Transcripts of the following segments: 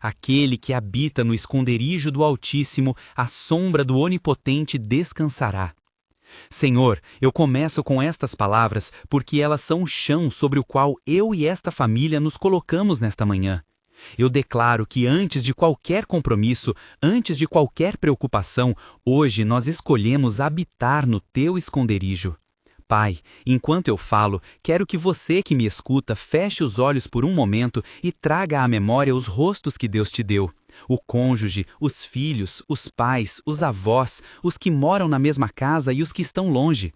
Aquele que habita no esconderijo do Altíssimo, à sombra do Onipotente descansará. Senhor, eu começo com estas palavras porque elas são o chão sobre o qual eu e esta família nos colocamos nesta manhã. Eu declaro que antes de qualquer compromisso, antes de qualquer preocupação, hoje nós escolhemos habitar no teu esconderijo. Pai, enquanto eu falo, quero que você que me escuta feche os olhos por um momento e traga à memória os rostos que Deus te deu. O cônjuge, os filhos, os pais, os avós, os que moram na mesma casa e os que estão longe.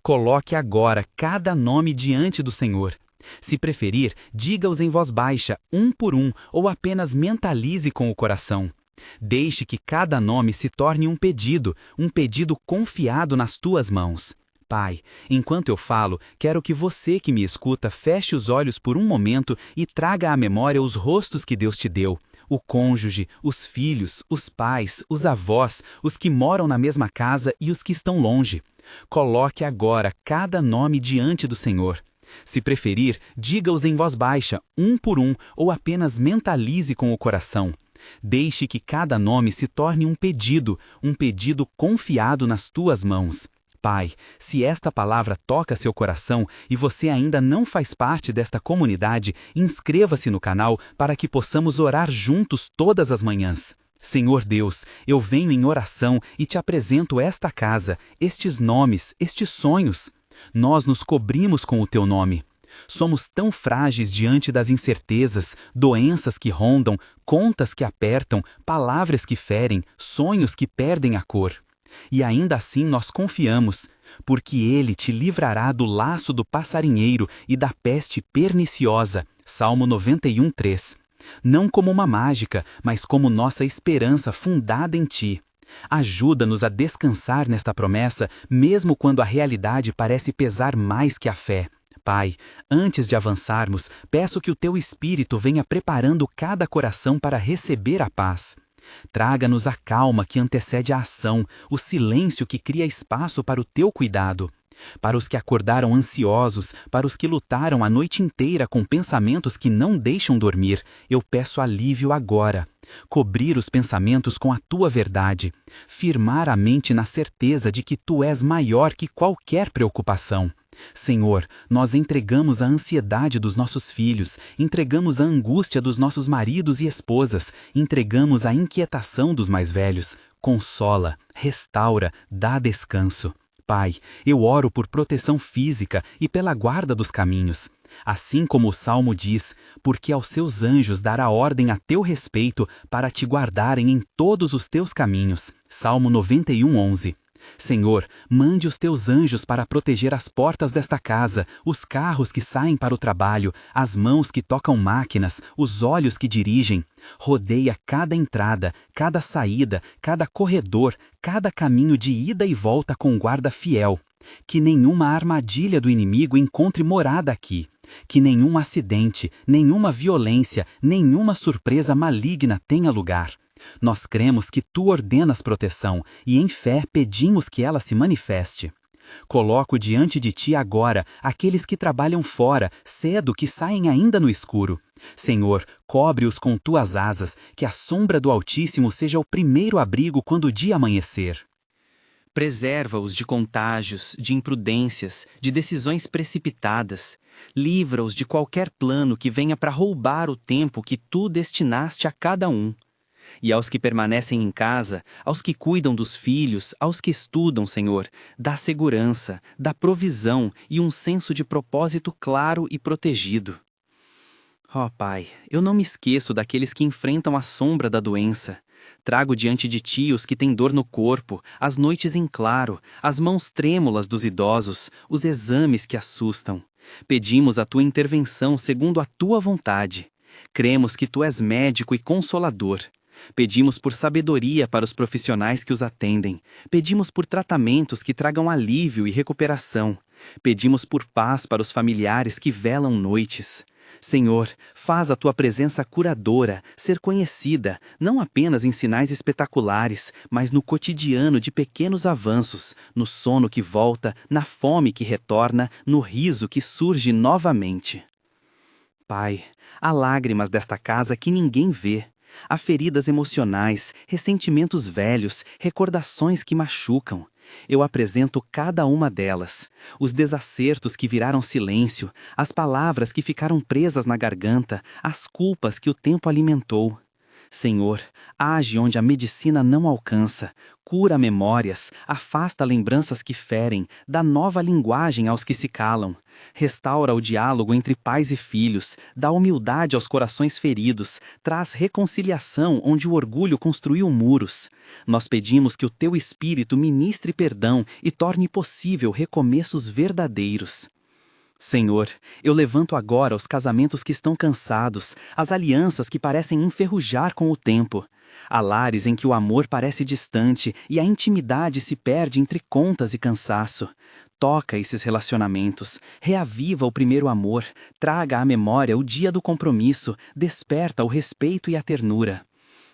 Coloque agora cada nome diante do Senhor. Se preferir, diga-os em voz baixa, um por um, ou apenas mentalize com o coração. Deixe que cada nome se torne um pedido confiado nas tuas mãos. Pai, enquanto eu falo, quero que você que me escuta feche os olhos por um momento e traga à memória os rostos que Deus te deu. O cônjuge, os filhos, os pais, os avós, os que moram na mesma casa e os que estão longe. Coloque agora cada nome diante do Senhor. Se preferir, diga-os em voz baixa, um por um, ou apenas mentalize com o coração. Deixe que cada nome se torne um pedido confiado nas tuas mãos. Pai, se esta palavra toca seu coração e você ainda não faz parte desta comunidade, inscreva-se no canal para que possamos orar juntos todas as manhãs. Senhor Deus, eu venho em oração e te apresento esta casa, estes nomes, estes sonhos. Nós nos cobrimos com o teu nome. Somos tão frágeis diante das incertezas, doenças que rondam, contas que apertam, palavras que ferem, sonhos que perdem a cor. E ainda assim nós confiamos, porque Ele te livrará do laço do passarinheiro e da peste perniciosa. Salmo 91:3. Não como uma mágica, mas como nossa esperança fundada em Ti. Ajuda-nos a descansar nesta promessa, mesmo quando a realidade parece pesar mais que a fé. Pai, antes de avançarmos, peço que o Teu Espírito venha preparando cada coração para receber a paz. Traga-nos a calma que antecede a ação, o silêncio que cria espaço para o Teu cuidado. Para os que acordaram ansiosos, para os que lutaram a noite inteira com pensamentos que não deixam dormir, eu peço alívio agora. Cobrir os pensamentos com a Tua verdade. Firmar a mente na certeza de que Tu és maior que qualquer preocupação. Senhor, nós entregamos a ansiedade dos nossos filhos, entregamos a angústia dos nossos maridos e esposas, entregamos a inquietação dos mais velhos. Consola, restaura, dá descanso. Pai, eu oro por proteção física e pela guarda dos caminhos. Assim como o Salmo diz, porque aos seus anjos dará ordem a teu respeito para te guardarem em todos os teus caminhos. Salmo 91:11. Senhor, mande os teus anjos para proteger as portas desta casa, os carros que saem para o trabalho, as mãos que tocam máquinas, os olhos que dirigem. Rodeia cada entrada, cada saída, cada corredor, cada caminho de ida e volta com guarda fiel. Que nenhuma armadilha do inimigo encontre morada aqui. Que nenhum acidente, nenhuma violência, nenhuma surpresa maligna tenha lugar. Nós cremos que Tu ordenas proteção e em fé pedimos que ela se manifeste. Coloco diante de Ti agora aqueles que trabalham fora, cedo que saem ainda no escuro. Senhor, cobre-os com Tuas asas, que a sombra do Altíssimo seja o primeiro abrigo quando o dia amanhecer. Preserva-os de contágios, de imprudências, de decisões precipitadas. Livra-os de qualquer plano que venha para roubar o tempo que Tu destinaste a cada um. E aos que permanecem em casa, aos que cuidam dos filhos, aos que estudam, Senhor, dá segurança, dá provisão e um senso de propósito claro e protegido. Ó Pai, eu não me esqueço daqueles que enfrentam a sombra da doença. Trago diante de Ti os que têm dor no corpo, as noites em claro, as mãos trêmulas dos idosos, os exames que assustam. Pedimos a Tua intervenção segundo a Tua vontade. Cremos que Tu és médico e consolador. Pedimos por sabedoria para os profissionais que os atendem. Pedimos por tratamentos que tragam alívio e recuperação. Pedimos por paz para os familiares que velam noites. Senhor, faz a Tua presença curadora ser conhecida, não apenas em sinais espetaculares, mas no cotidiano de pequenos avanços, no sono que volta, na fome que retorna, no riso que surge novamente. Pai, há lágrimas desta casa que ninguém vê. Há feridas emocionais, ressentimentos velhos, recordações que machucam. Eu apresento cada uma delas. Os desacertos que viraram silêncio, as palavras que ficaram presas na garganta, as culpas que o tempo alimentou. Senhor, age onde a medicina não alcança, cura memórias, afasta lembranças que ferem, dá nova linguagem aos que se calam. Restaura o diálogo entre pais e filhos, dá humildade aos corações feridos, traz reconciliação onde o orgulho construiu muros. Nós pedimos que o teu Espírito ministre perdão e torne possível recomeços verdadeiros. Senhor, eu levanto agora os casamentos que estão cansados, as alianças que parecem enferrujar com o tempo. Há lares em que o amor parece distante e a intimidade se perde entre contas e cansaço. Toca esses relacionamentos, reaviva o primeiro amor, traga à memória o dia do compromisso, desperta o respeito e a ternura.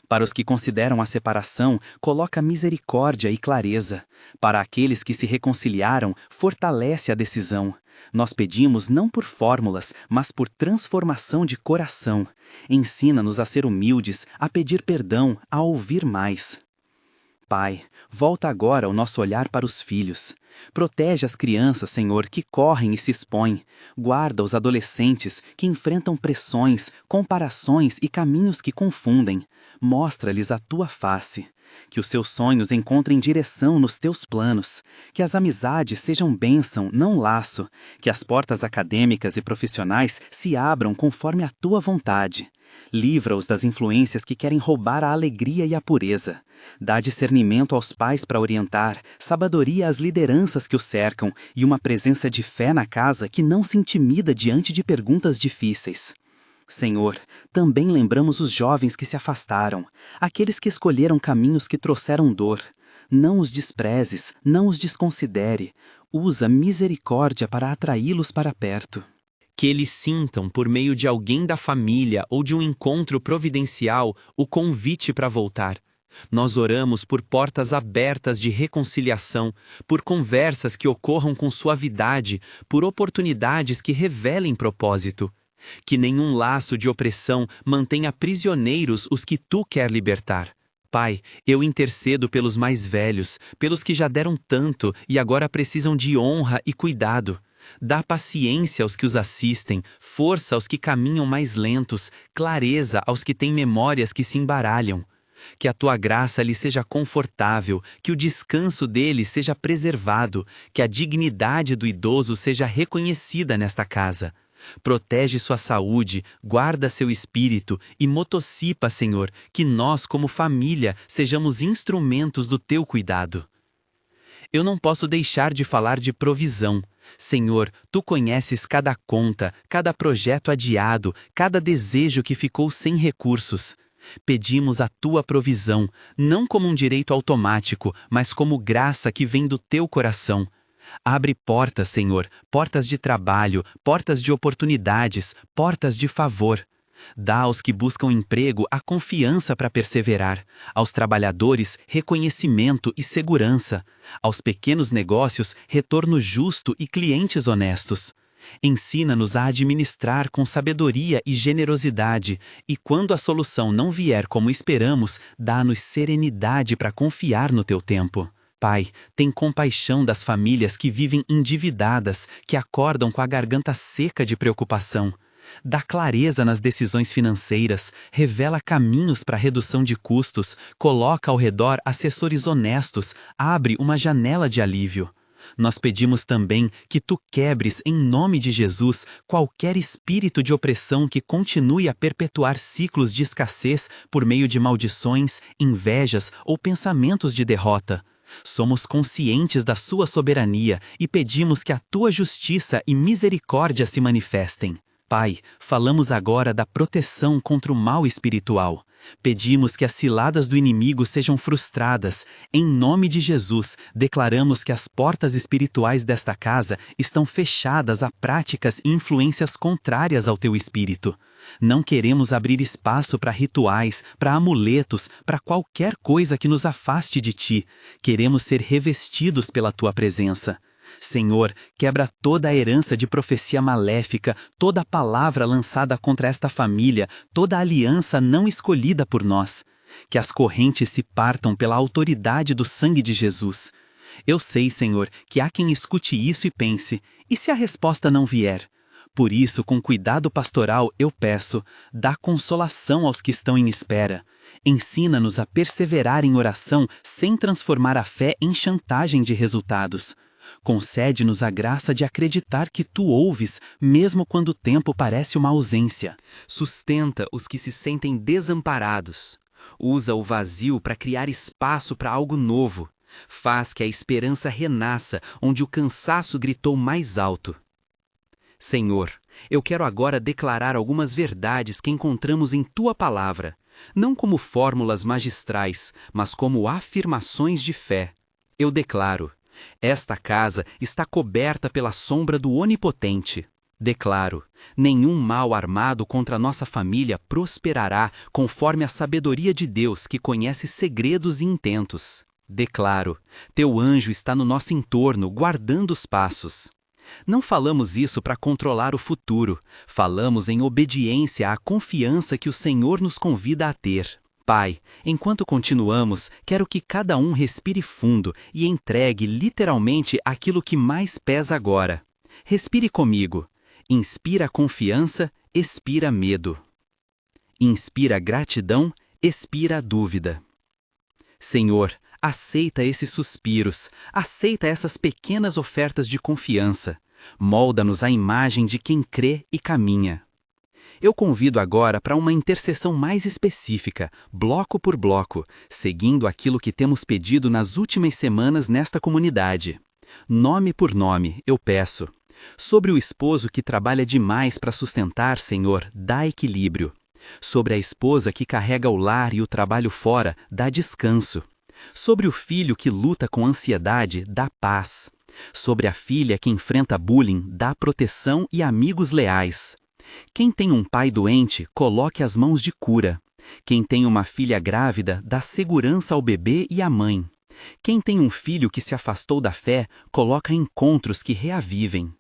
Para os que consideram a separação, coloca misericórdia e clareza. Para aqueles que se reconciliaram, fortalece a decisão. Nós pedimos não por fórmulas, mas por transformação de coração. Ensina-nos a ser humildes, a pedir perdão, a ouvir mais. Pai, volta agora o nosso olhar para os filhos. Protege as crianças, Senhor, que correm e se expõem. Guarda os adolescentes que enfrentam pressões, comparações e caminhos que confundem. Mostra-lhes a tua face. Que os seus sonhos encontrem direção nos teus planos. Que as amizades sejam bênção, não laço. Que as portas acadêmicas e profissionais se abram conforme a tua vontade. Livra-os das influências que querem roubar a alegria e a pureza. Dá discernimento aos pais para orientar, sabedoria às lideranças que os cercam e uma presença de fé na casa que não se intimida diante de perguntas difíceis. Senhor, também lembramos os jovens que se afastaram, aqueles que escolheram caminhos que trouxeram dor. Não os desprezes, não os desconsidere. Usa misericórdia para atraí-los para perto. Que eles sintam, por meio de alguém da família ou de um encontro providencial, o convite para voltar. Nós oramos por portas abertas de reconciliação, por conversas que ocorram com suavidade, por oportunidades que revelem propósito. Que nenhum laço de opressão mantenha prisioneiros os que tu quer libertar. Pai, eu intercedo pelos mais velhos, pelos que já deram tanto e agora precisam de honra e cuidado. Dá paciência aos que os assistem, força aos que caminham mais lentos, clareza aos que têm memórias que se embaralham. Que a tua graça lhe seja confortável, que o descanso dele seja preservado, que a dignidade do idoso seja reconhecida nesta casa. Protege sua saúde, guarda seu espírito e motocipa, Senhor, que nós, como família, sejamos instrumentos do teu cuidado. Eu não posso deixar de falar de provisão. Senhor, tu conheces cada conta, cada projeto adiado, cada desejo que ficou sem recursos. Pedimos a tua provisão, não como um direito automático, mas como graça que vem do teu coração. Abre portas, Senhor, portas de trabalho, portas de oportunidades, portas de favor. Dá aos que buscam emprego a confiança para perseverar, aos trabalhadores reconhecimento e segurança, aos pequenos negócios retorno justo e clientes honestos. Ensina-nos a administrar com sabedoria e generosidade, e quando a solução não vier como esperamos, dá-nos serenidade para confiar no teu tempo. Pai, tem compaixão das famílias que vivem endividadas, que acordam com a garganta seca de preocupação. Dá clareza nas decisões financeiras, revela caminhos para redução de custos, coloca ao redor assessores honestos, abre uma janela de alívio. Nós pedimos também que tu quebres, em nome de Jesus, qualquer espírito de opressão que continue a perpetuar ciclos de escassez por meio de maldições, invejas ou pensamentos de derrota. Somos conscientes da sua soberania e pedimos que a tua justiça e misericórdia se manifestem. Pai, falamos agora da proteção contra o mal espiritual. Pedimos que as ciladas do inimigo sejam frustradas. Em nome de Jesus, declaramos que as portas espirituais desta casa estão fechadas a práticas e influências contrárias ao teu espírito. Não queremos abrir espaço para rituais, para amuletos, para qualquer coisa que nos afaste de ti. Queremos ser revestidos pela tua presença. Senhor, quebra toda a herança de profecia maléfica, toda a palavra lançada contra esta família, toda a aliança não escolhida por nós. Que as correntes se partam pela autoridade do sangue de Jesus. Eu sei, Senhor, que há quem escute isso e pense, e se a resposta não vier? Por isso, com cuidado pastoral, eu peço, dá consolação aos que estão em espera. Ensina-nos a perseverar em oração sem transformar a fé em chantagem de resultados. Concede-nos a graça de acreditar que Tu ouves, mesmo quando o tempo parece uma ausência. Sustenta os que se sentem desamparados. Usa o vazio para criar espaço para algo novo. Faz que a esperança renasça onde o cansaço gritou mais alto. Senhor, eu quero agora declarar algumas verdades que encontramos em Tua palavra, não como fórmulas magistrais, mas como afirmações de fé. Eu declaro: esta casa está coberta pela sombra do Onipotente. Declaro: nenhum mal armado contra nossa família prosperará conforme a sabedoria de Deus que conhece segredos e intentos. Declaro: Teu anjo está no nosso entorno, guardando os passos. Não falamos isso para controlar o futuro, falamos em obediência à confiança que o Senhor nos convida a ter. Pai, enquanto continuamos, quero que cada um respire fundo e entregue literalmente aquilo que mais pesa agora. Respire comigo. Inspira confiança, expira medo. Inspira gratidão, expira dúvida. Senhor, aceita esses suspiros, aceita essas pequenas ofertas de confiança. Molda-nos à imagem de quem crê e caminha. Eu convido agora para uma intercessão mais específica, bloco por bloco, seguindo aquilo que temos pedido nas últimas semanas nesta comunidade. Nome por nome, eu peço. Sobre o esposo que trabalha demais para sustentar, Senhor, dá equilíbrio. Sobre a esposa que carrega o lar e o trabalho fora, dá descanso. Sobre o filho que luta com ansiedade, dá paz. Sobre a filha que enfrenta bullying, dá proteção e amigos leais. Quem tem um pai doente, coloque as mãos de cura. Quem tem uma filha grávida, dá segurança ao bebê e à mãe. Quem tem um filho que se afastou da fé, coloca encontros que reavivem.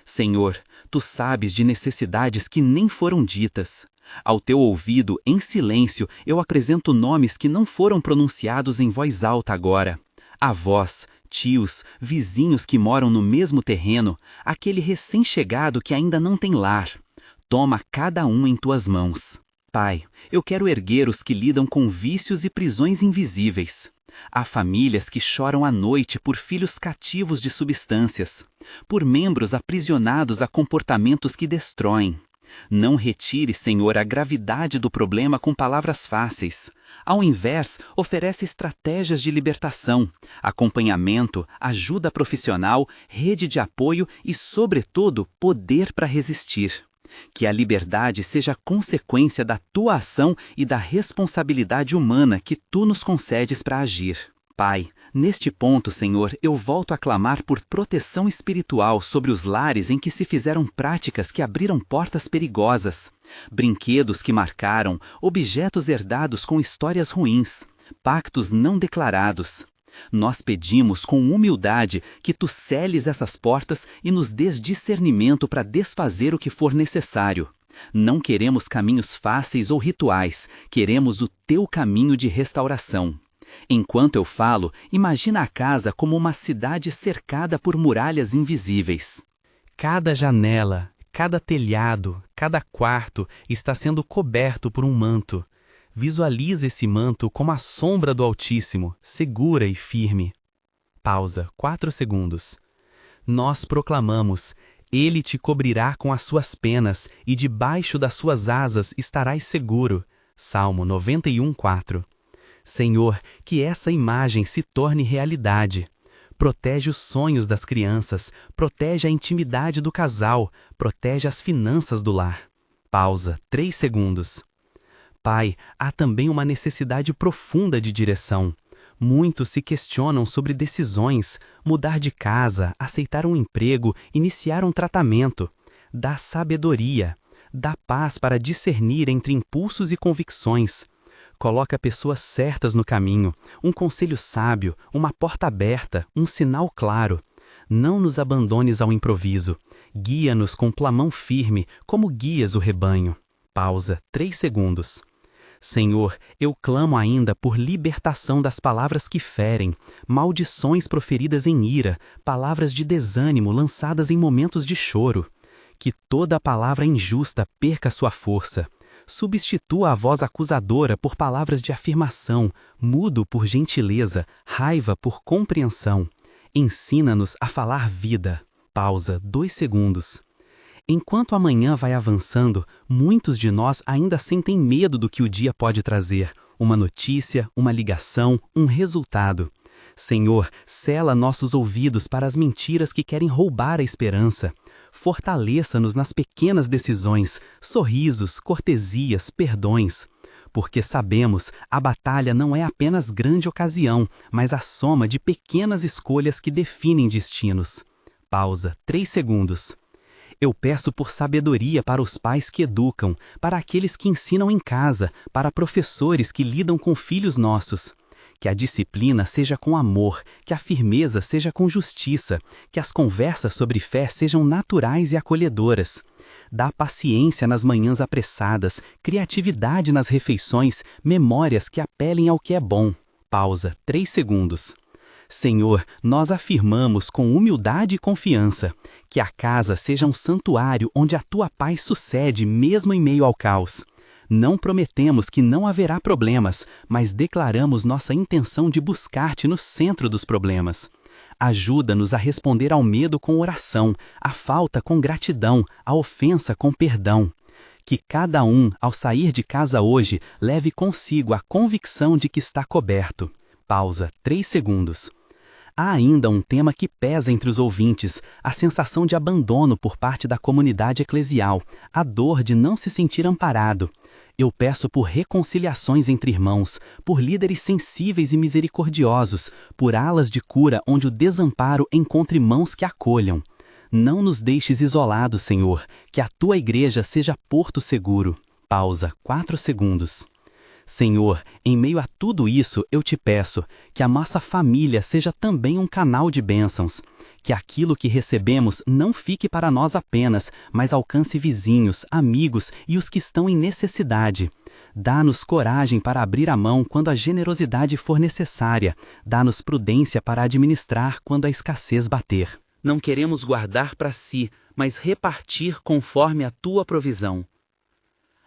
Senhor, Tu sabes de necessidades que nem foram ditas. Ao Teu ouvido, em silêncio, eu apresento nomes que não foram pronunciados em voz alta agora. Avós, tios, vizinhos que moram no mesmo terreno, aquele recém-chegado que ainda não tem lar. Toma cada um em Tuas mãos. Pai, eu quero erguer os que lidam com vícios e prisões invisíveis. Há famílias que choram à noite por filhos cativos de substâncias, por membros aprisionados a comportamentos que destroem. Não retire, Senhor, a gravidade do problema com palavras fáceis. Ao invés, oferece estratégias de libertação, acompanhamento, ajuda profissional, rede de apoio e, sobretudo, poder para resistir. Que a liberdade seja consequência da Tua ação e da responsabilidade humana que Tu nos concedes para agir. Pai, neste ponto, Senhor, eu volto a clamar por proteção espiritual sobre os lares em que se fizeram práticas que abriram portas perigosas, brinquedos que marcaram, objetos herdados com histórias ruins, pactos não declarados. Nós pedimos com humildade que Tu seles essas portas e nos dês discernimento para desfazer o que for necessário. Não queremos caminhos fáceis ou rituais, queremos o Teu caminho de restauração. Enquanto eu falo, imagina a casa como uma cidade cercada por muralhas invisíveis. Cada janela, cada telhado, cada quarto está sendo coberto por um manto. Visualiza esse manto como a sombra do Altíssimo, segura e firme. Pausa, 4 segundos. Nós proclamamos: Ele te cobrirá com as suas penas e debaixo das suas asas estarás seguro. Salmo 91:4. Senhor, que essa imagem se torne realidade. Protege os sonhos das crianças, protege a intimidade do casal, protege as finanças do lar. Pausa, 3 segundos. Pai, há também uma necessidade profunda de direção. Muitos se questionam sobre decisões, mudar de casa, aceitar um emprego, iniciar um tratamento. Dá sabedoria, dá paz para discernir entre impulsos e convicções. Coloca pessoas certas no caminho, um conselho sábio, uma porta aberta, um sinal claro. Não nos abandones ao improviso. Guia-nos com tua mão firme, como guias o rebanho. Pausa, 3 segundos. Senhor, eu clamo ainda por libertação das palavras que ferem, maldições proferidas em ira, palavras de desânimo lançadas em momentos de choro. Que toda palavra injusta perca sua força. Substitua a voz acusadora por palavras de afirmação, mudo por gentileza, raiva por compreensão. Ensina-nos a falar vida. Pausa, 2 segundos. Enquanto a manhã vai avançando, muitos de nós ainda sentem medo do que o dia pode trazer. Uma notícia, uma ligação, um resultado. Senhor, sela nossos ouvidos para as mentiras que querem roubar a esperança. Fortaleça-nos nas pequenas decisões, sorrisos, cortesias, perdões. Porque sabemos, a batalha não é apenas grande ocasião, mas a soma de pequenas escolhas que definem destinos. Pausa, 3 segundos. Eu peço por sabedoria para os pais que educam, para aqueles que ensinam em casa, para professores que lidam com filhos nossos. Que a disciplina seja com amor, que a firmeza seja com justiça, que as conversas sobre fé sejam naturais e acolhedoras. Dá paciência nas manhãs apressadas, criatividade nas refeições, memórias que apelem ao que é bom. Pausa, 3 segundos. Senhor, nós afirmamos com humildade e confiança que a casa seja um santuário onde a tua paz sucede mesmo em meio ao caos. Não prometemos que não haverá problemas, mas declaramos nossa intenção de buscar-te no centro dos problemas. Ajuda-nos a responder ao medo com oração, à falta com gratidão, à ofensa com perdão. Que cada um, ao sair de casa hoje, leve consigo a convicção de que está coberto. Pausa, 3 segundos. Há ainda um tema que pesa entre os ouvintes, a sensação de abandono por parte da comunidade eclesial, a dor de não se sentir amparado. Eu peço por reconciliações entre irmãos, por líderes sensíveis e misericordiosos, por alas de cura onde o desamparo encontre mãos que acolham. Não nos deixes isolados, Senhor, que a tua igreja seja porto seguro. Pausa, 4 segundos. Senhor, em meio a tudo isso, eu te peço que a nossa família seja também um canal de bênçãos. Que aquilo que recebemos não fique para nós apenas, mas alcance vizinhos, amigos e os que estão em necessidade. Dá-nos coragem para abrir a mão quando a generosidade for necessária. Dá-nos prudência para administrar quando a escassez bater. Não queremos guardar para si, mas repartir conforme a tua provisão.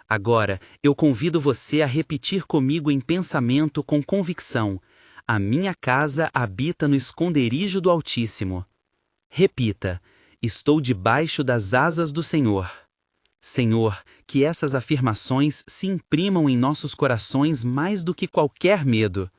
Agora, eu convido você a repetir comigo em pensamento com convicção: a minha casa habita no esconderijo do Altíssimo. Repita: estou debaixo das asas do Senhor. Senhor, que essas afirmações se imprimam em nossos corações mais do que qualquer medo.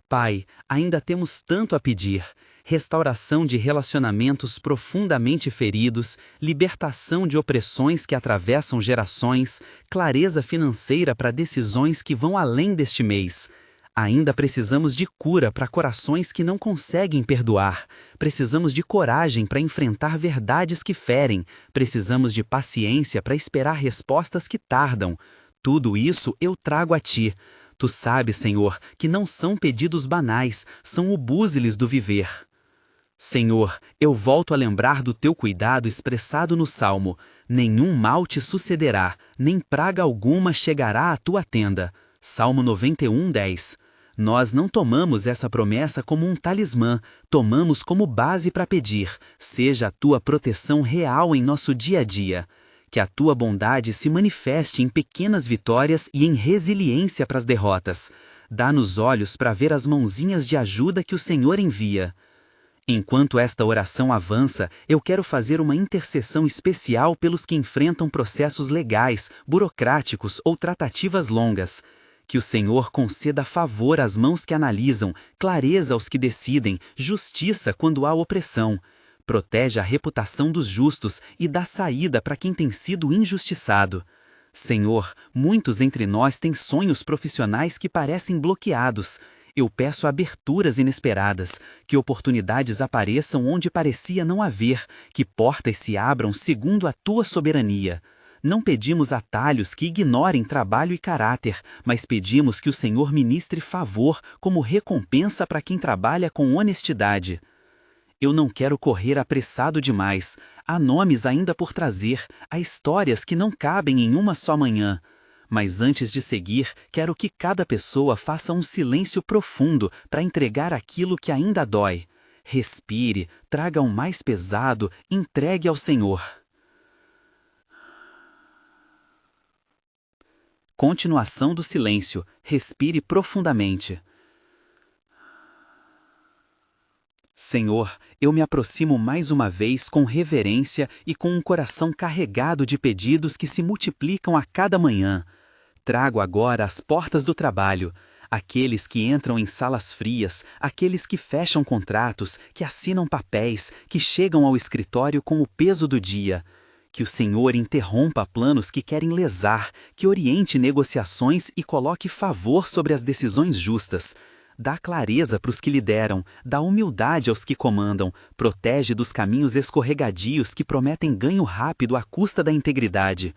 Pai, ainda temos tanto a pedir: restauração de relacionamentos profundamente feridos, libertação de opressões que atravessam gerações, clareza financeira para decisões que vão além deste mês. Ainda precisamos de cura para corações que não conseguem perdoar. Precisamos de coragem para enfrentar verdades que ferem. Precisamos de paciência para esperar respostas que tardam. Tudo isso eu trago a ti. Tu sabes, Senhor, que não são pedidos banais, são o búziles do viver. Senhor, eu volto a lembrar do teu cuidado expressado no Salmo: nenhum mal te sucederá, nem praga alguma chegará à tua tenda. Salmo 91:10. Nós não tomamos essa promessa como um talismã, tomamos como base para pedir: seja a tua proteção real em nosso dia a dia. Que a tua bondade se manifeste em pequenas vitórias e em resiliência para as derrotas. Dá-nos olhos para ver as mãozinhas de ajuda que o Senhor envia. Enquanto esta oração avança, eu quero fazer uma intercessão especial pelos que enfrentam processos legais, burocráticos ou tratativas longas. Que o Senhor conceda favor às mãos que analisam, clareza aos que decidem, justiça quando há opressão. Protege a reputação dos justos e dá saída para quem tem sido injustiçado. Senhor, muitos entre nós têm sonhos profissionais que parecem bloqueados. Eu peço aberturas inesperadas, que oportunidades apareçam onde parecia não haver, que portas se abram segundo a tua soberania. Não pedimos atalhos que ignorem trabalho e caráter, mas pedimos que o Senhor ministre favor como recompensa para quem trabalha com honestidade. Eu não quero correr apressado demais. Há nomes ainda por trazer, há histórias que não cabem em uma só manhã. Mas antes de seguir, quero que cada pessoa faça um silêncio profundo para entregar aquilo que ainda dói. Respire, traga o mais pesado, entregue ao Senhor. Continuação do silêncio. Respire profundamente. Senhor, eu me aproximo mais uma vez com reverência e com um coração carregado de pedidos que se multiplicam a cada manhã. Trago agora às portas do trabalho, aqueles que entram em salas frias, aqueles que fecham contratos, que assinam papéis, que chegam ao escritório com o peso do dia. Que o Senhor interrompa planos que querem lesar, que oriente negociações e coloque favor sobre as decisões justas. Dá clareza para os que lideram, dá humildade aos que comandam, protege dos caminhos escorregadios que prometem ganho rápido à custa da integridade.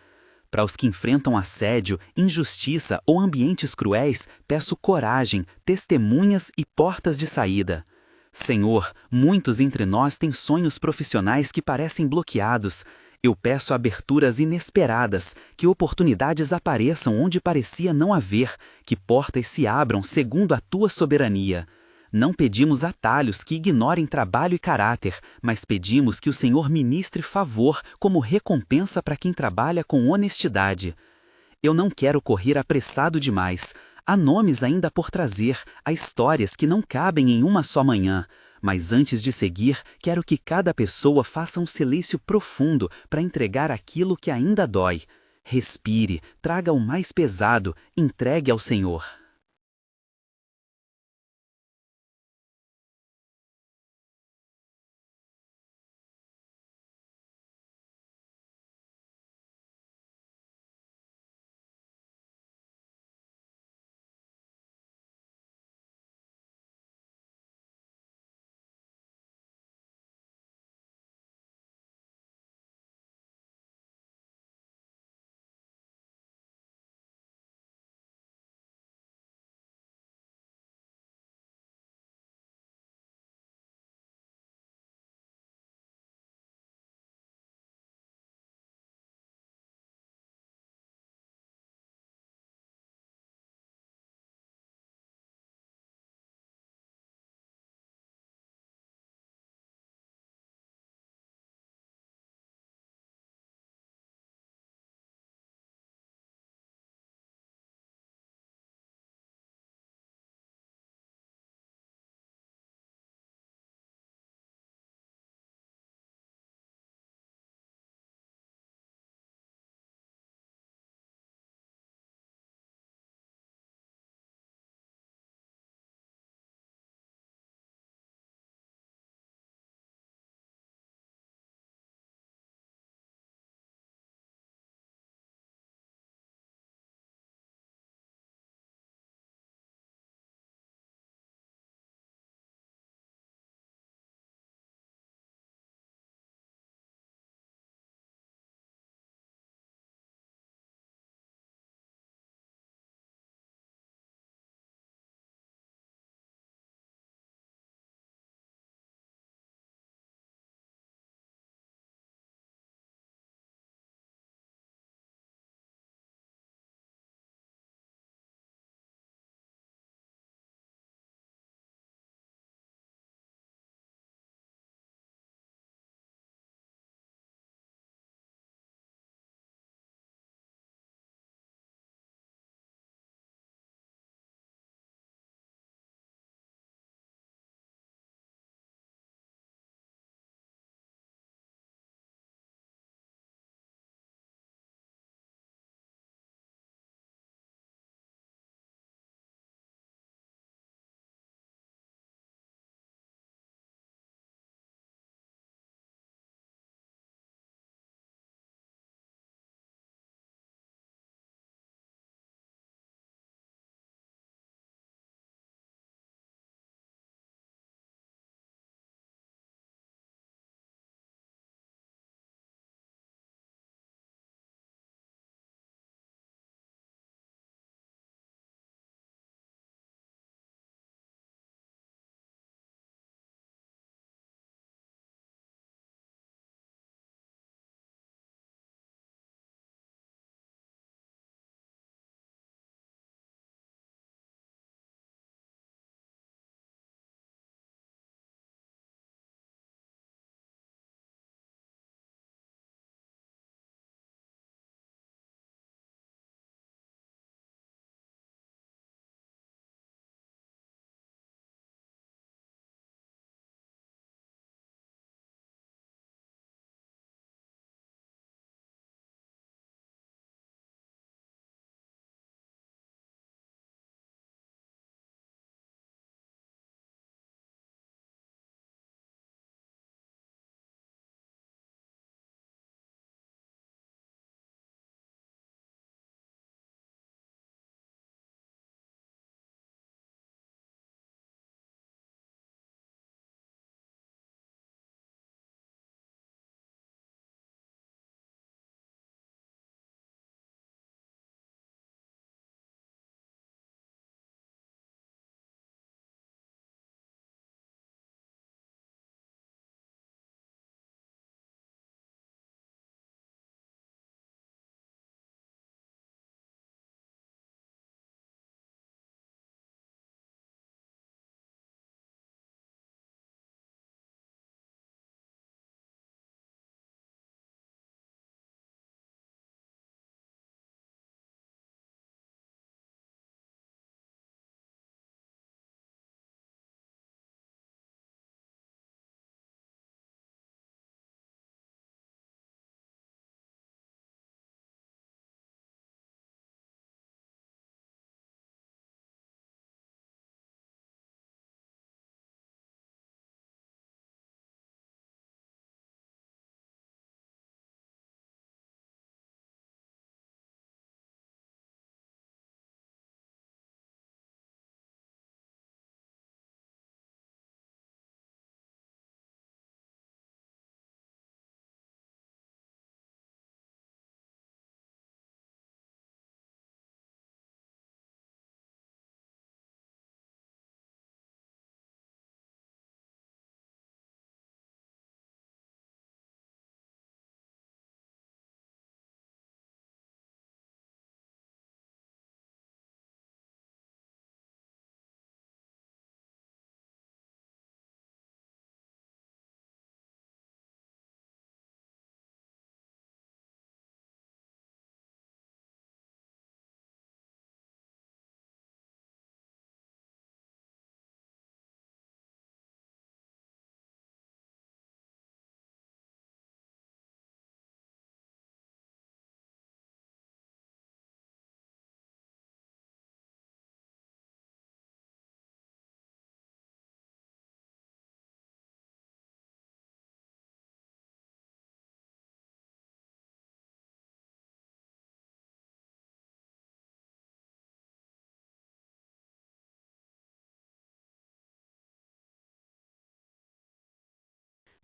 Para os que enfrentam assédio, injustiça ou ambientes cruéis, peço coragem, testemunhas e portas de saída. Senhor, muitos entre nós têm sonhos profissionais que parecem bloqueados. Eu peço aberturas inesperadas, que oportunidades apareçam onde parecia não haver, que portas se abram segundo a tua soberania. Não pedimos atalhos que ignorem trabalho e caráter, mas pedimos que o Senhor ministre favor como recompensa para quem trabalha com honestidade. Eu não quero correr apressado demais. Há nomes ainda por trazer, há histórias que não cabem em uma só manhã. Mas antes de seguir, quero que cada pessoa faça um silêncio profundo para entregar aquilo que ainda dói. Respire, traga o mais pesado, entregue ao Senhor.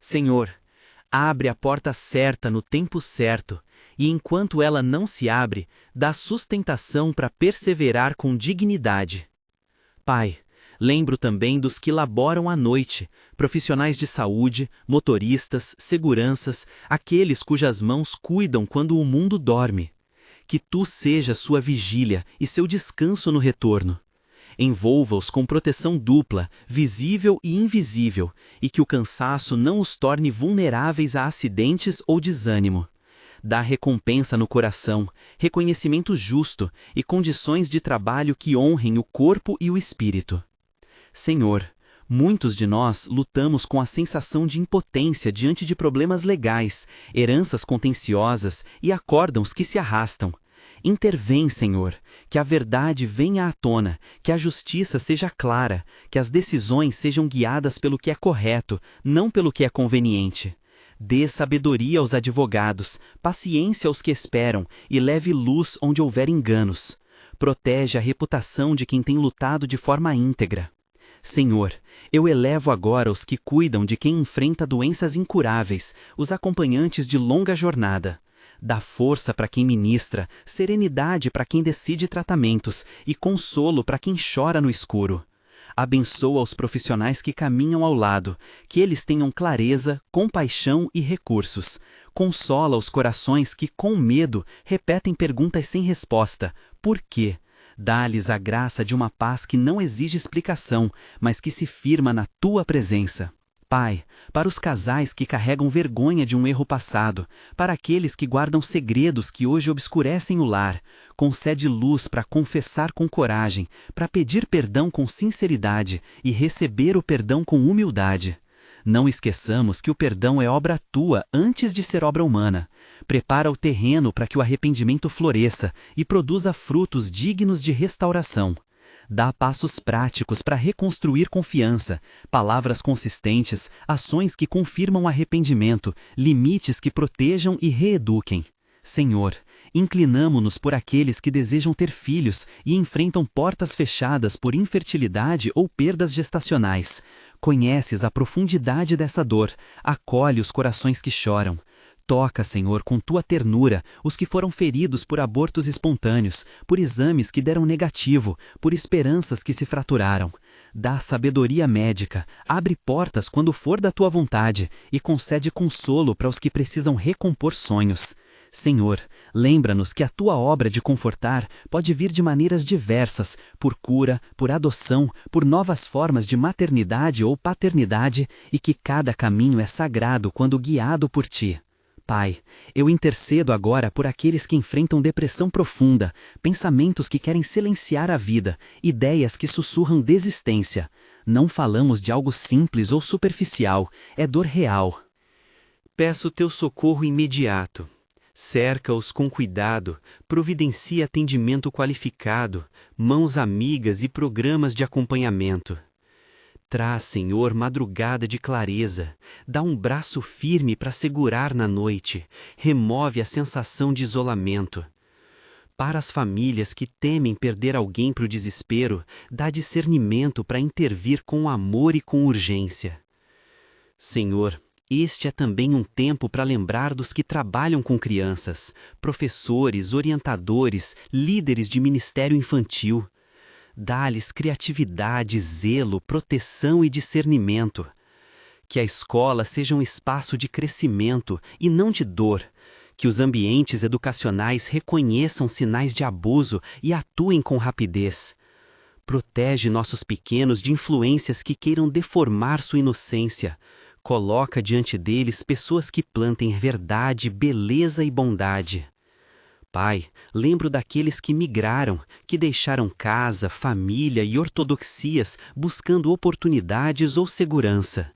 Senhor, abre a porta certa no tempo certo, e enquanto ela não se abre, dá sustentação para perseverar com dignidade. Pai, lembro também dos que laboram à noite, profissionais de saúde, motoristas, seguranças, aqueles cujas mãos cuidam quando o mundo dorme. Que tu seja sua vigília e seu descanso no retorno. Envolva-os com proteção dupla, visível e invisível, e que o cansaço não os torne vulneráveis a acidentes ou desânimo. Dá recompensa no coração, reconhecimento justo e condições de trabalho que honrem o corpo e o espírito. Senhor, muitos de nós lutamos com a sensação de impotência diante de problemas legais, heranças contenciosas e acórdãos que se arrastam. Intervém, Senhor, que a verdade venha à tona, que a justiça seja clara, que as decisões sejam guiadas pelo que é correto, não pelo que é conveniente. Dê sabedoria aos advogados, paciência aos que esperam e leve luz onde houver enganos. Protege a reputação de quem tem lutado de forma íntegra. Senhor, eu elevo agora os que cuidam de quem enfrenta doenças incuráveis, os acompanhantes de longa jornada. Dá força para quem ministra, serenidade para quem decide tratamentos e consolo para quem chora no escuro. Abençoa os profissionais que caminham ao lado, que eles tenham clareza, compaixão e recursos. Consola os corações que, com medo, repetem perguntas sem resposta. Por quê? Dá-lhes a graça de uma paz que não exige explicação, mas que se firma na tua presença. Pai, para os casais que carregam vergonha de um erro passado, para aqueles que guardam segredos que hoje obscurecem o lar, concede luz para confessar com coragem, para pedir perdão com sinceridade e receber o perdão com humildade. Não esqueçamos que o perdão é obra tua antes de ser obra humana. Prepara o terreno para que o arrependimento floresça e produza frutos dignos de restauração. Dá passos práticos para reconstruir confiança, palavras consistentes, ações que confirmam arrependimento, limites que protejam e reeduquem. Senhor, inclinamo-nos por aqueles que desejam ter filhos e enfrentam portas fechadas por infertilidade ou perdas gestacionais. Conheces a profundidade dessa dor, acolhe os corações que choram. Toca, Senhor, com tua ternura, os que foram feridos por abortos espontâneos, por exames que deram negativo, por esperanças que se fraturaram. Dá sabedoria médica, abre portas quando for da tua vontade e concede consolo para os que precisam recompor sonhos. Senhor, lembra-nos que a tua obra de confortar pode vir de maneiras diversas, por cura, por adoção, por novas formas de maternidade ou paternidade, e que cada caminho é sagrado quando guiado por ti. Pai, eu intercedo agora por aqueles que enfrentam depressão profunda, pensamentos que querem silenciar a vida, ideias que sussurram desistência. Não falamos de algo simples ou superficial, é dor real. Peço teu socorro imediato. Cerca-os com cuidado, providencia atendimento qualificado, mãos amigas e programas de acompanhamento. Traz, Senhor, madrugada de clareza, dá um braço firme para segurar na noite, remove a sensação de isolamento. Para as famílias que temem perder alguém para o desespero, dá discernimento para intervir com amor e com urgência. Senhor, este é também um tempo para lembrar dos que trabalham com crianças, professores, orientadores, líderes de ministério infantil. Dá-lhes criatividade, zelo, proteção e discernimento. Que a escola seja um espaço de crescimento e não de dor. Que os ambientes educacionais reconheçam sinais de abuso e atuem com rapidez. Protege nossos pequenos de influências que queiram deformar sua inocência. Coloca diante deles pessoas que plantem verdade, beleza e bondade. Pai, lembro daqueles que migraram, que deixaram casa, família e ortodoxias buscando oportunidades ou segurança.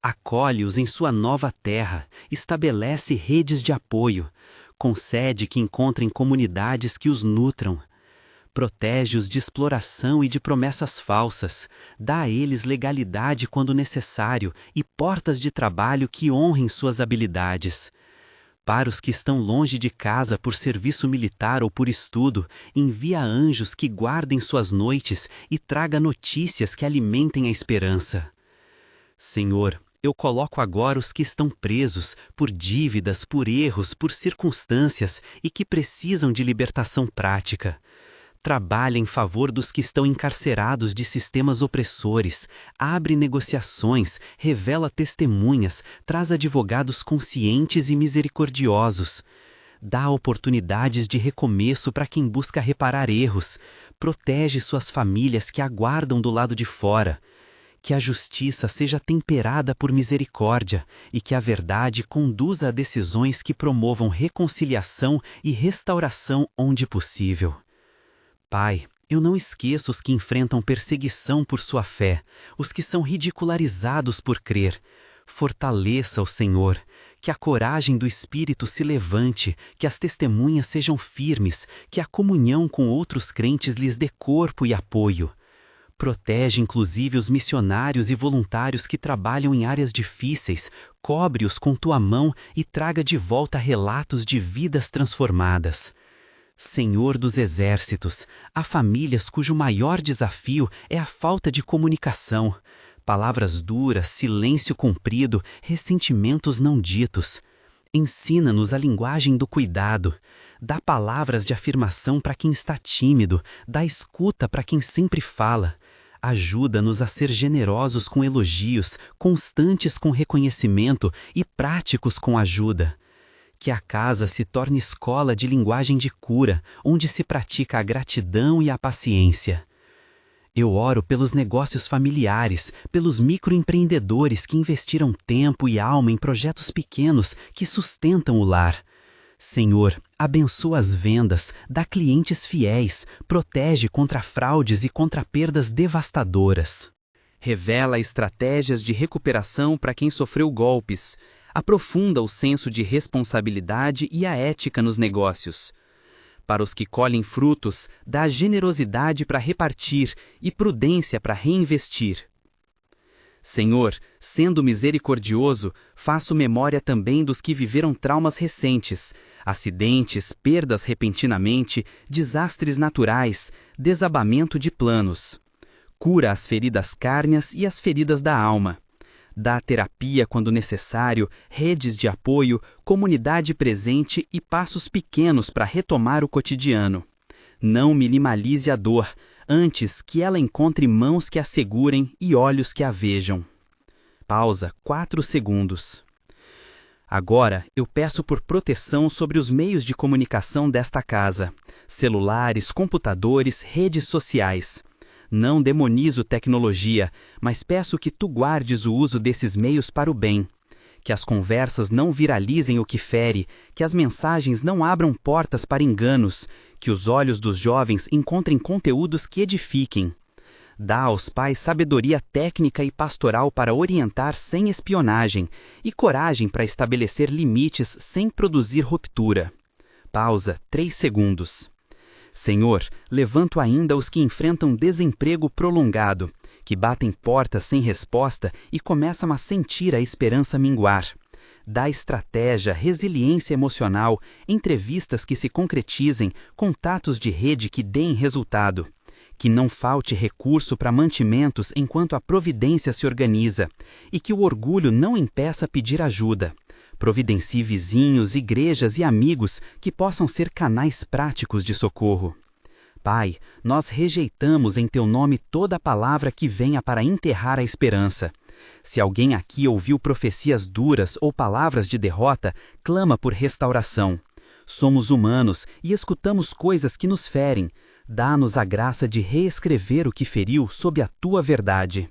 Acolhe-os em sua nova terra, estabelece redes de apoio, concede que encontrem comunidades que os nutram. Protege-os de exploração e de promessas falsas, dá a eles legalidade quando necessário e portas de trabalho que honrem suas habilidades. Para os que estão longe de casa por serviço militar ou por estudo, envia anjos que guardem suas noites e traga notícias que alimentem a esperança. Senhor, Eu coloco agora os que estão presos por dívidas, por erros, por circunstâncias e que precisam de libertação prática. Trabalha em favor dos que estão encarcerados de sistemas opressores, abre negociações, revela testemunhas, traz advogados conscientes e misericordiosos. Dá oportunidades de recomeço para quem busca reparar erros, protege suas famílias que aguardam do lado de fora. Que a justiça seja temperada por misericórdia e que a verdade conduza a decisões que promovam reconciliação e restauração onde possível. Pai, eu não esqueço os que enfrentam perseguição por sua fé, os que são ridicularizados por crer. Fortaleça o Senhor, que a coragem do Espírito se levante, que as testemunhas sejam firmes, que a comunhão com outros crentes lhes dê corpo e apoio. Protege inclusive os missionários e voluntários que trabalham em áreas difíceis, cobre-os com tua mão e traga de volta relatos de vidas transformadas. Senhor dos exércitos, há famílias cujo maior desafio é a falta de comunicação. Palavras duras, silêncio comprido, ressentimentos não ditos. Ensina-nos a linguagem do cuidado. Dá palavras de afirmação para quem está tímido, dá escuta para quem sempre fala. Ajuda-nos a ser generosos com elogios, constantes com reconhecimento e práticos com ajuda. Que a casa se torne escola de linguagem de cura, onde se pratica a gratidão e a paciência. Eu oro pelos negócios familiares, pelos microempreendedores que investiram tempo e alma em projetos pequenos que sustentam o lar. Senhor, abençoa as vendas, dá clientes fiéis, protege contra fraudes e contra perdas devastadoras. Revela estratégias de recuperação para quem sofreu golpes. Aprofunda o senso de responsabilidade e a ética nos negócios. Para os que colhem frutos, dá generosidade para repartir e prudência para reinvestir. Senhor, sendo misericordioso, faço memória também dos que viveram traumas recentes, acidentes, perdas repentinamente, desastres naturais, desabamento de planos. Cura as feridas cárneas e as feridas da alma. Dá terapia quando necessário, redes de apoio, comunidade presente e passos pequenos para retomar o cotidiano. Não minimalize a dor, antes que ela encontre mãos que a segurem e olhos que a vejam. Pausa 4 segundos. Agora eu peço por proteção sobre os meios de comunicação desta casa: celulares, computadores, redes sociais. Não demonizo tecnologia, mas peço que tu guardes o uso desses meios para o bem. Que as conversas não viralizem o que fere, que as mensagens não abram portas para enganos, que os olhos dos jovens encontrem conteúdos que edifiquem. Dá aos pais sabedoria técnica e pastoral para orientar sem espionagem e coragem para estabelecer limites sem produzir ruptura. Pausa 3 segundos. Senhor, levanto ainda os que enfrentam desemprego prolongado, que batem portas sem resposta e começam a sentir a esperança minguar. Dá estratégia, resiliência emocional, entrevistas que se concretizem, contatos de rede que deem resultado. Que não falte recurso para mantimentos enquanto a providência se organiza, e que o orgulho não impeça pedir ajuda. Providencie vizinhos, igrejas e amigos que possam ser canais práticos de socorro. Pai, nós rejeitamos em Teu nome toda palavra que venha para enterrar a esperança. Se alguém aqui ouviu profecias duras ou palavras de derrota, clama por restauração. Somos humanos e escutamos coisas que nos ferem. Dá-nos a graça de reescrever o que feriu sob a Tua verdade.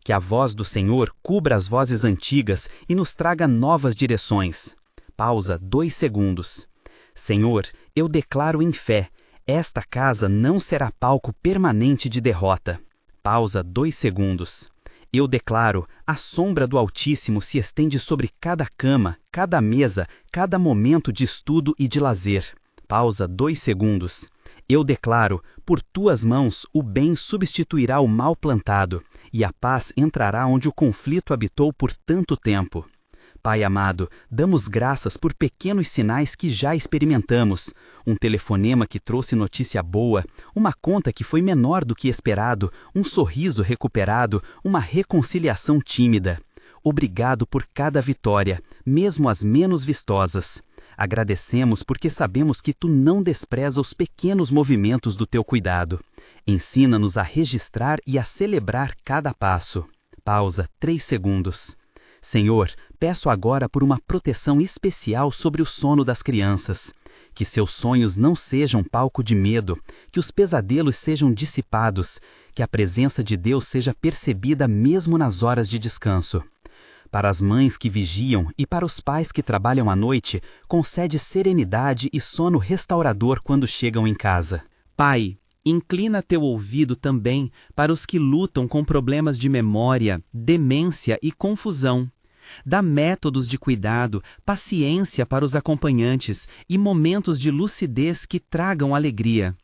Que a voz do Senhor cubra as vozes antigas e nos traga novas direções. Pausa 2 segundos. Senhor, eu declaro em fé, esta casa não será palco permanente de derrota. Pausa 2 segundos. Eu declaro, a sombra do Altíssimo se estende sobre cada cama, cada mesa, cada momento de estudo e de lazer. Pausa 2 segundos. Eu declaro, por tuas mãos o bem substituirá o mal plantado, e a paz entrará onde o conflito habitou por tanto tempo. Pai amado, damos graças por pequenos sinais que já experimentamos. Um telefonema que trouxe notícia boa, uma conta que foi menor do que esperado, um sorriso recuperado, uma reconciliação tímida. Obrigado por cada vitória, mesmo as menos vistosas. Agradecemos porque sabemos que Tu não despreza os pequenos movimentos do Teu cuidado. Ensina-nos a registrar e a celebrar cada passo. Pausa 3 segundos. Senhor, peço agora por uma proteção especial sobre o sono das crianças. Que seus sonhos não sejam palco de medo, que os pesadelos sejam dissipados, que a presença de Deus seja percebida mesmo nas horas de descanso. Para as mães que vigiam e para os pais que trabalham à noite, concede serenidade e sono restaurador quando chegam em casa. Pai, inclina teu ouvido também para os que lutam com problemas de memória, demência e confusão. Dá métodos de cuidado, paciência para os acompanhantes e momentos de lucidez que tragam alegria.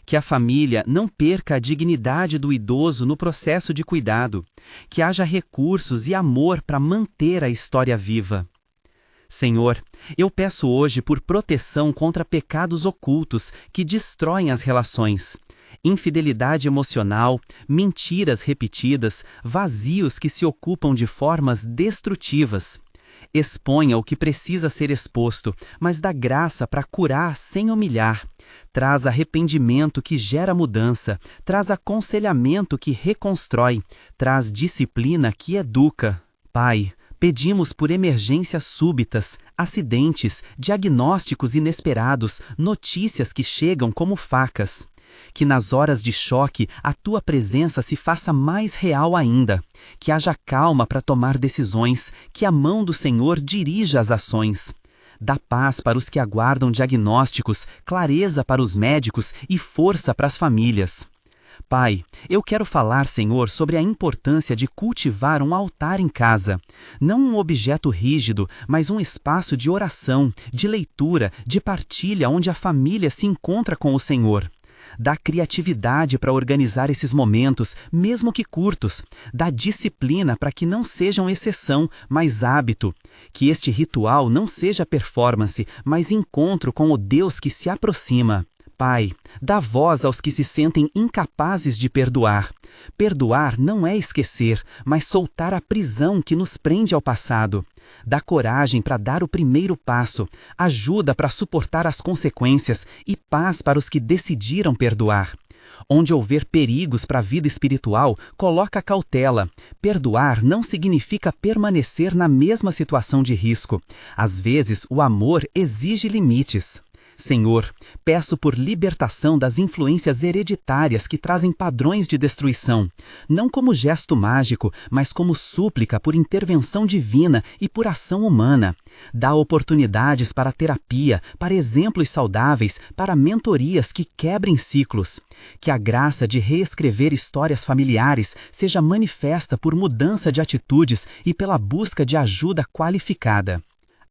Que a família não perca a dignidade do idoso no processo de cuidado. Que haja recursos e amor para manter a história viva. Senhor, eu peço hoje por proteção contra pecados ocultos que destroem as relações. Infidelidade emocional, mentiras repetidas, vazios que se ocupam de formas destrutivas. Exponha o que precisa ser exposto, mas dá graça para curar sem humilhar. Traz arrependimento que gera mudança, traz aconselhamento que reconstrói, traz disciplina que educa. Pai, pedimos por emergências súbitas, acidentes, diagnósticos inesperados, notícias que chegam como facas. Que nas horas de choque a Tua presença se faça mais real ainda. Que haja calma para tomar decisões, que a mão do Senhor dirija as ações. Dá paz para os que aguardam diagnósticos, clareza para os médicos e força para as famílias. Pai, eu quero falar, Senhor, sobre a importância de cultivar um altar em casa. Não um objeto rígido, mas um espaço de oração, de leitura, de partilha onde a família se encontra com o Senhor. Dá criatividade para organizar esses momentos, mesmo que curtos. Dá disciplina para que não sejam exceção, mas hábito. Que este ritual não seja performance, mas encontro com o Deus que se aproxima. Pai, dá voz aos que se sentem incapazes de perdoar. Perdoar não é esquecer, mas soltar a prisão que nos prende ao passado. Dá coragem para dar o primeiro passo, ajuda para suportar as consequências e paz para os que decidiram perdoar. Onde houver perigos para a vida espiritual, coloca cautela. Perdoar não significa permanecer na mesma situação de risco. Às vezes, o amor exige limites. Senhor, peço por libertação das influências hereditárias que trazem padrões de destruição, não como gesto mágico, mas como súplica por intervenção divina e por ação humana. Dá oportunidades para terapia, para exemplos saudáveis, para mentorias que quebrem ciclos. Que a graça de reescrever histórias familiares seja manifesta por mudança de atitudes e pela busca de ajuda qualificada.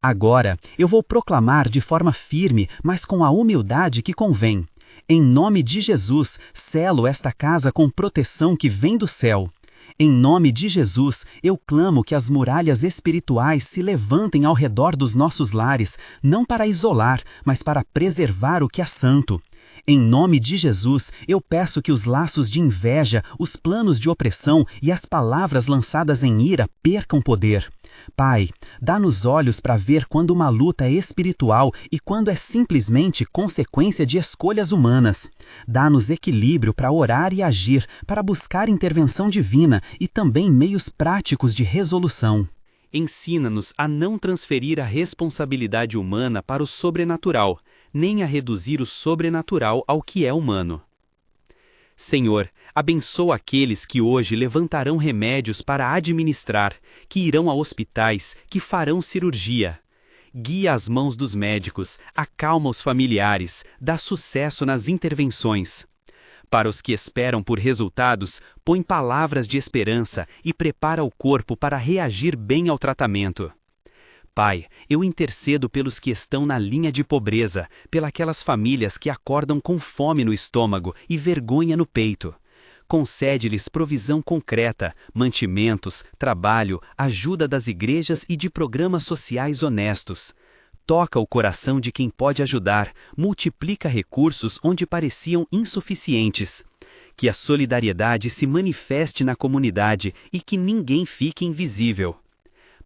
Agora, eu vou proclamar de forma firme, mas com a humildade que convém. Em nome de Jesus, selo esta casa com proteção que vem do céu. Em nome de Jesus, eu clamo que as muralhas espirituais se levantem ao redor dos nossos lares, não para isolar, mas para preservar o que é santo. Em nome de Jesus, eu peço que os laços de inveja, os planos de opressão e as palavras lançadas em ira percam poder. Pai, dá-nos olhos para ver quando uma luta é espiritual e quando é simplesmente consequência de escolhas humanas. Dá-nos equilíbrio para orar e agir, para buscar intervenção divina e também meios práticos de resolução. Ensina-nos a não transferir a responsabilidade humana para o sobrenatural, nem a reduzir o sobrenatural ao que é humano. Senhor, abençoa aqueles que hoje levantarão remédios para administrar, que irão a hospitais, que farão cirurgia. Guia as mãos dos médicos, acalma os familiares, dá sucesso nas intervenções. Para os que esperam por resultados, põe palavras de esperança e prepara o corpo para reagir bem ao tratamento. Pai, eu intercedo pelos que estão na linha de pobreza, pelas famílias que acordam com fome no estômago e vergonha no peito. Concede-lhes provisão concreta, mantimentos, trabalho, ajuda das igrejas e de programas sociais honestos. Toca o coração de quem pode ajudar, multiplica recursos onde pareciam insuficientes. Que a solidariedade se manifeste na comunidade e que ninguém fique invisível.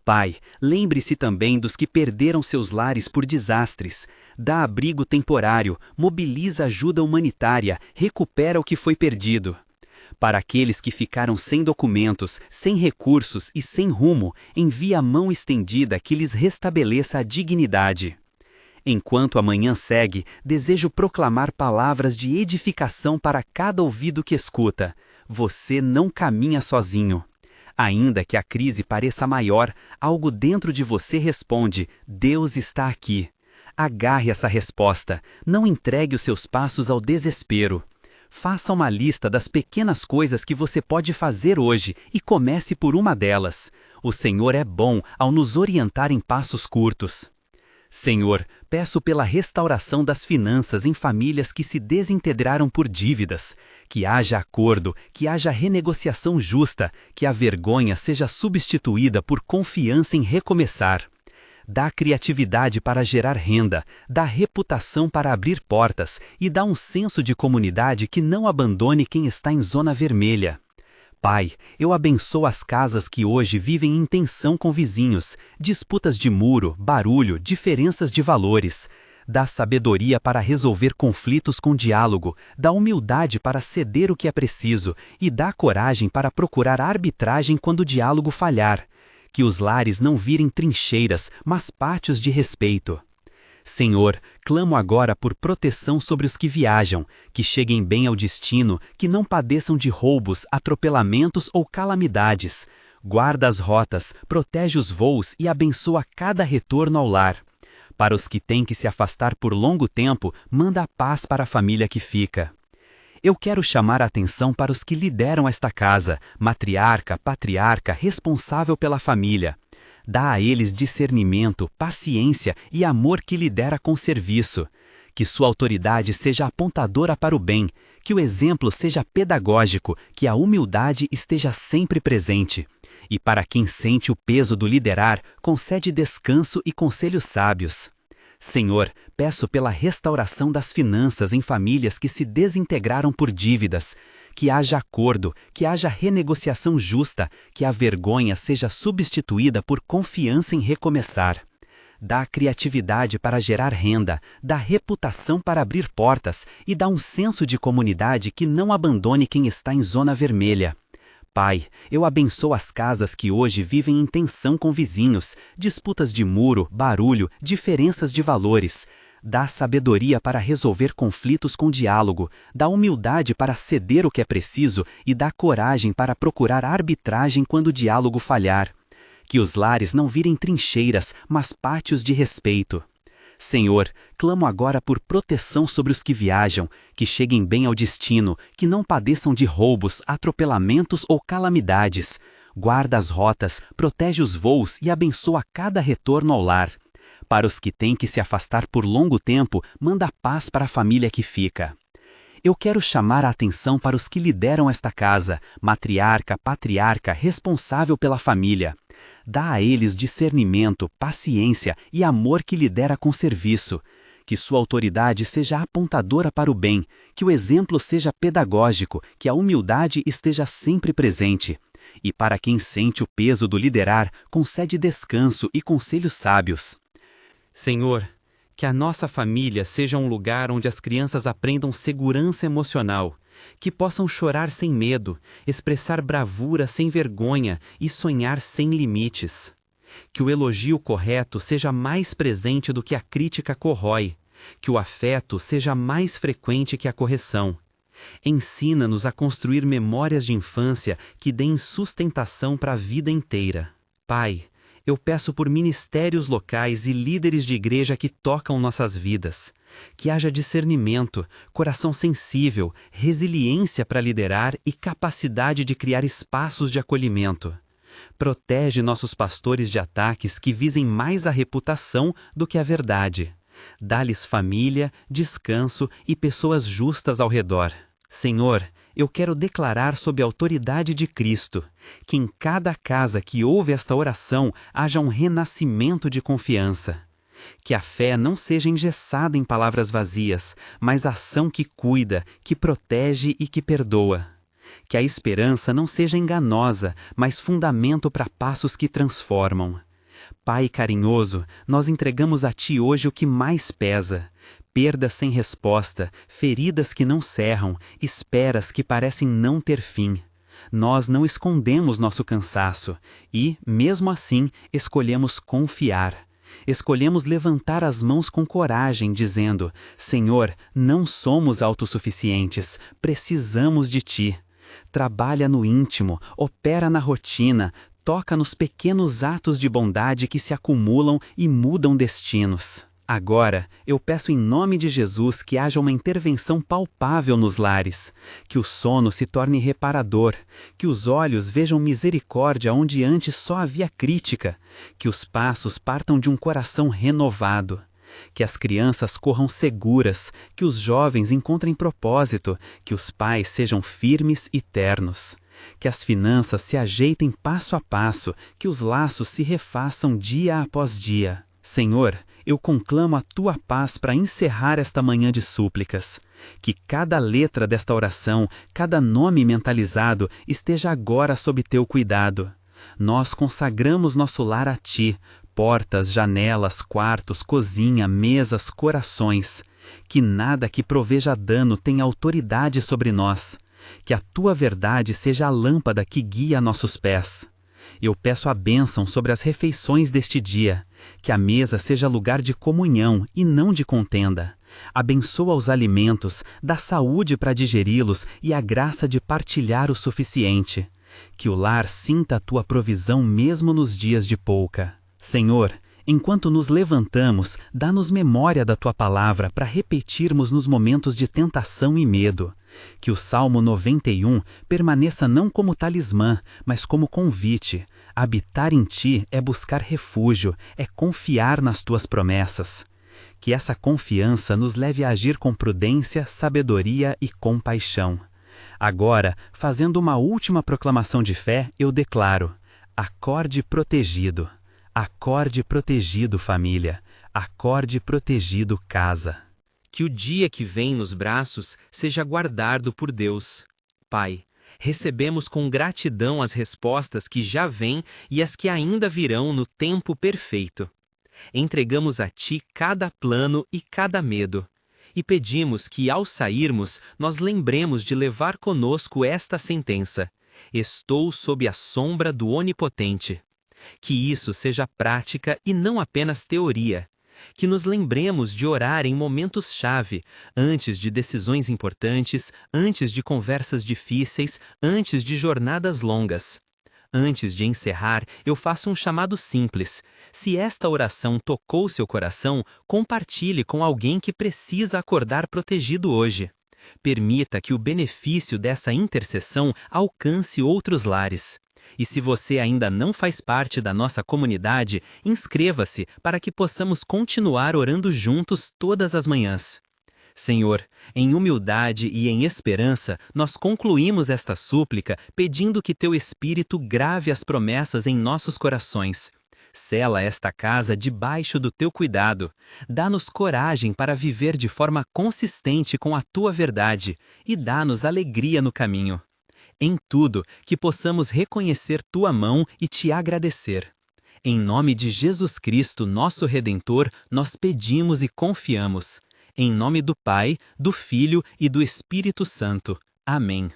Pai, lembre-se também dos que perderam seus lares por desastres. Dá abrigo temporário, mobiliza ajuda humanitária, recupera o que foi perdido. Para aqueles que ficaram sem documentos, sem recursos e sem rumo, envia a mão estendida que lhes restabeleça a dignidade. Enquanto a manhã segue, desejo proclamar palavras de edificação para cada ouvido que escuta. Você não caminha sozinho. Ainda que a crise pareça maior, algo dentro de você responde: Deus está aqui. Agarre essa resposta, não entregue os seus passos ao desespero. Faça uma lista das pequenas coisas que você pode fazer hoje e comece por uma delas. O Senhor é bom ao nos orientar em passos curtos. Senhor, peço pela restauração das finanças em famílias que se desintegraram por dívidas, que haja acordo, que haja renegociação justa, que a vergonha seja substituída por confiança em recomeçar. Dá criatividade para gerar renda, dá reputação para abrir portas e dá um senso de comunidade que não abandone quem está em zona vermelha. Pai, eu abençoo as casas que hoje vivem em tensão com vizinhos, disputas de muro, barulho, diferenças de valores. Dá sabedoria para resolver conflitos com diálogo, dá humildade para ceder o que é preciso e dá coragem para procurar arbitragem quando o diálogo falhar. Que os lares não virem trincheiras, mas pátios de respeito. Senhor, clamo agora por proteção sobre os que viajam, que cheguem bem ao destino, que não padeçam de roubos, atropelamentos ou calamidades. Guarda as rotas, protege os voos e abençoa cada retorno ao lar. Para os que têm que se afastar por longo tempo, manda a paz para a família que fica. Eu quero chamar a atenção para os que lideram esta casa, matriarca, patriarca, responsável pela família. Dá a eles discernimento, paciência e amor que lidera com serviço. Que sua autoridade seja apontadora para o bem, que o exemplo seja pedagógico, que a humildade esteja sempre presente. E para quem sente o peso do liderar, concede descanso e conselhos sábios. Senhor, peço pela restauração das finanças em famílias que se desintegraram por dívidas, que haja acordo, que haja renegociação justa, que a vergonha seja substituída por confiança em recomeçar. Dá criatividade para gerar renda, dá reputação para abrir portas e dá um senso de comunidade que não abandone quem está em zona vermelha. Pai, eu abençoo as casas que hoje vivem em tensão com vizinhos, disputas de muro, barulho, diferenças de valores. Dá sabedoria para resolver conflitos com diálogo, dá humildade para ceder o que é preciso e dá coragem para procurar arbitragem quando o diálogo falhar. Que os lares não virem trincheiras, mas pátios de respeito. Senhor, clamo agora por proteção sobre os que viajam, que cheguem bem ao destino, que não padeçam de roubos, atropelamentos ou calamidades. Guarda as rotas, protege os voos e abençoa cada retorno ao lar. Para os que têm que se afastar por longo tempo, manda paz para a família que fica. Eu quero chamar a atenção para os que lideram esta casa, matriarca, patriarca, responsável pela família. Dá a eles discernimento, paciência e amor que lidera com serviço. Que sua autoridade seja apontadora para o bem, que o exemplo seja pedagógico, que a humildade esteja sempre presente. E para quem sente o peso do liderar, concede descanso e conselhos sábios. Senhor, que a nossa família seja um lugar onde as crianças aprendam segurança emocional, que possam chorar sem medo, expressar bravura sem vergonha e sonhar sem limites. Que o elogio correto seja mais presente do que a crítica corrói, que o afeto seja mais frequente que a correção. Ensina-nos a construir memórias de infância que deem sustentação para a vida inteira. Pai, eu peço por ministérios locais e líderes de igreja que tocam nossas vidas. Que haja discernimento, coração sensível, resiliência para liderar e capacidade de criar espaços de acolhimento. Protege nossos pastores de ataques que visem mais a reputação do que a verdade. Dá-lhes família, descanso e pessoas justas ao redor. Senhor, eu quero declarar sob a autoridade de Cristo, que em cada casa que ouve esta oração haja um renascimento de confiança. Que a fé não seja engessada em palavras vazias, mas ação que cuida, que protege e que perdoa. Que a esperança não seja enganosa, mas fundamento para passos que transformam. Pai carinhoso, nós entregamos a Ti hoje o que mais pesa. Perdas sem resposta, feridas que não cerram, esperas que parecem não ter fim. Nós não escondemos nosso cansaço e, mesmo assim, escolhemos confiar. Escolhemos levantar as mãos com coragem, dizendo: Senhor, não somos autossuficientes, precisamos de Ti. Trabalha no íntimo, opera na rotina, toca nos pequenos atos de bondade que se acumulam e mudam destinos. Agora, eu peço em nome de Jesus que haja uma intervenção palpável nos lares, que o sono se torne reparador, que os olhos vejam misericórdia onde antes só havia crítica, que os passos partam de um coração renovado, que as crianças corram seguras, que os jovens encontrem propósito, que os pais sejam firmes e ternos, que as finanças se ajeitem passo a passo, que os laços se refaçam dia após dia. Senhor, eu conclamo a Tua paz para encerrar esta manhã de súplicas. Que cada letra desta oração, cada nome mentalizado esteja agora sob Teu cuidado. Nós consagramos nosso lar a Ti, portas, janelas, quartos, cozinha, mesas, corações. Que nada que proveja dano tenha autoridade sobre nós. Que a Tua verdade seja a lâmpada que guia nossos pés. Eu peço a bênção sobre as refeições deste dia, que a mesa seja lugar de comunhão e não de contenda. Abençoa os alimentos, dá saúde para digeri-los e a graça de partilhar o suficiente. Que o lar sinta a Tua provisão mesmo nos dias de pouca. Senhor, enquanto nos levantamos, dá-nos memória da Tua palavra para repetirmos nos momentos de tentação e medo. Que o Salmo 91 permaneça não como talismã, mas como convite. Habitar em Ti é buscar refúgio, é confiar nas Tuas promessas. Que essa confiança nos leve a agir com prudência, sabedoria e compaixão. Agora, fazendo uma última proclamação de fé, eu declaro: acorde protegido. Acorde protegido, família. Acorde protegido, casa. Que o dia que vem nos braços seja guardado por Deus. Pai, recebemos com gratidão as respostas que já vêm e as que ainda virão no tempo perfeito. Entregamos a Ti cada plano e cada medo. E pedimos que, ao sairmos, nós lembremos de levar conosco esta sentença: estou sob a sombra do Onipotente. Que isso seja prática e não apenas teoria. Que nos lembremos de orar em momentos-chave, antes de decisões importantes, antes de conversas difíceis, antes de jornadas longas. Antes de encerrar, eu faço um chamado simples. Se esta oração tocou seu coração, compartilhe com alguém que precisa acordar protegido hoje. Permita que o benefício dessa intercessão alcance outros lares. E se você ainda não faz parte da nossa comunidade, inscreva-se para que possamos continuar orando juntos todas as manhãs. Senhor, em humildade e em esperança, nós concluímos esta súplica pedindo que Teu Espírito grave as promessas em nossos corações. Sela esta casa debaixo do Teu cuidado. Dá-nos coragem para viver de forma consistente com a Tua verdade e dá-nos alegria no caminho. Em tudo, que possamos reconhecer Tua mão e Te agradecer. Em nome de Jesus Cristo, nosso Redentor, nós pedimos e confiamos. Em nome do Pai, do Filho e do Espírito Santo. Amém.